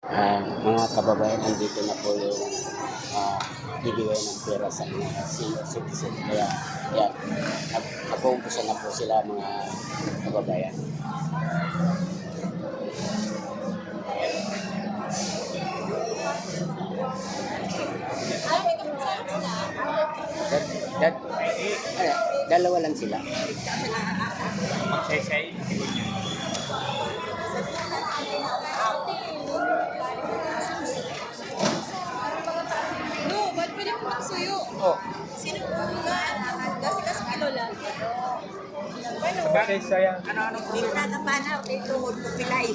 Mga kababayan, nandito na po yung bibigay ng pera sa mga senior citizen. Kaya, yan, nag-uumpisa na po sila mga kababayan. Dad, dalawa lang sila. Magsay-say. No, ba't pwede mo magsuyo? Oh, Sino po ba? Kasi kilo lang. bakit sayang? Dito na kapanaw, dito mo pilay.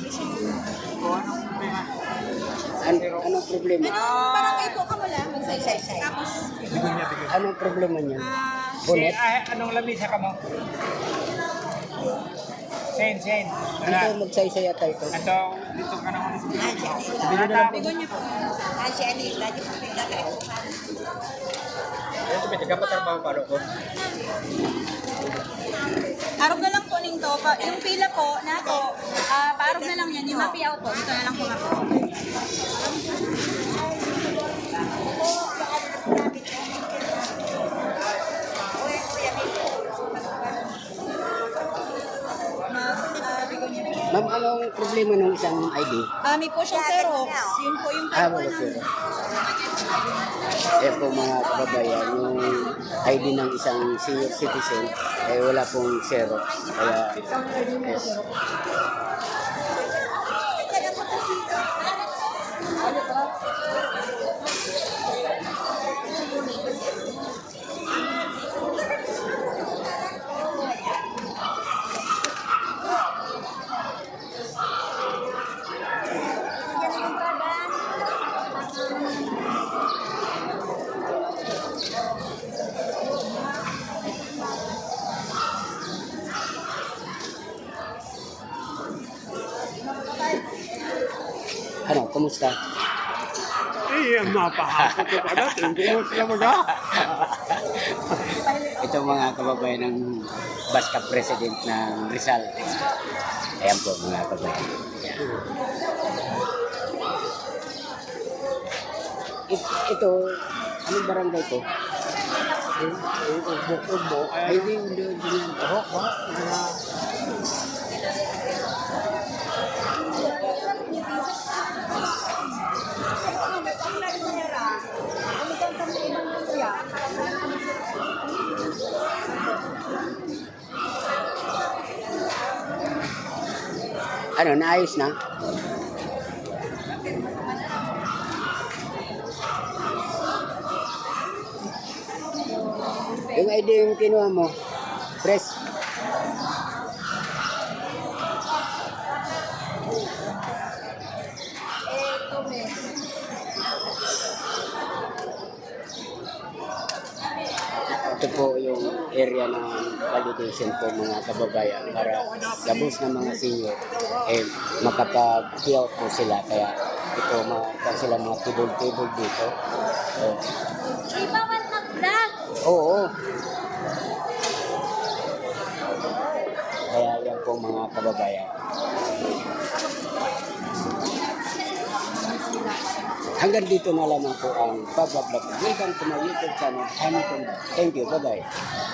Anong problema? Parang kayo po ka mo lang, magsaysay. Tapos, Anong problema niya? Bonet? Anong lamisa ka mo? Sen. Dito magsaysaya tayo ito. Ito, dito ka naman. bigon niyo po. Kasi Anita, di po pila kayo. Ito, may trabaho pa ko. Arog na lang po ning to. Yung pila po, na to, parog na lang yan. Yung mapi out po, dito na lang po nga po. Ma'am, anong problema ng isang ID? May po siyang Xerox. Yun po yung Wala sila. Eh po mga kababayan, yung ID ng isang senior citizen, eh wala pong Xerox. Kaya, yes. Ano, kumusta? Mapahapot ko pa natin. Hindi mo sila Ito mga kababayan ng Baska President ng Rizal. Ayan po mga kababayan. Ayan. Ito, anong barangay to? Ay, hindi. Ano, naayos na? Yung ID yung kinuha mo, press. Ito po yung area ng validation po mga kababayan para gabos ng mga senior eh makapag-fill po sila kaya ito sila mga table dito. So, Bawal mag-vlog. oo. Kaya yan po mga kababayan. Hanggang dito na lamang po ang pag-vlog. Welcome to my YouTube channel, Hamilton. Thank you. Bye-bye.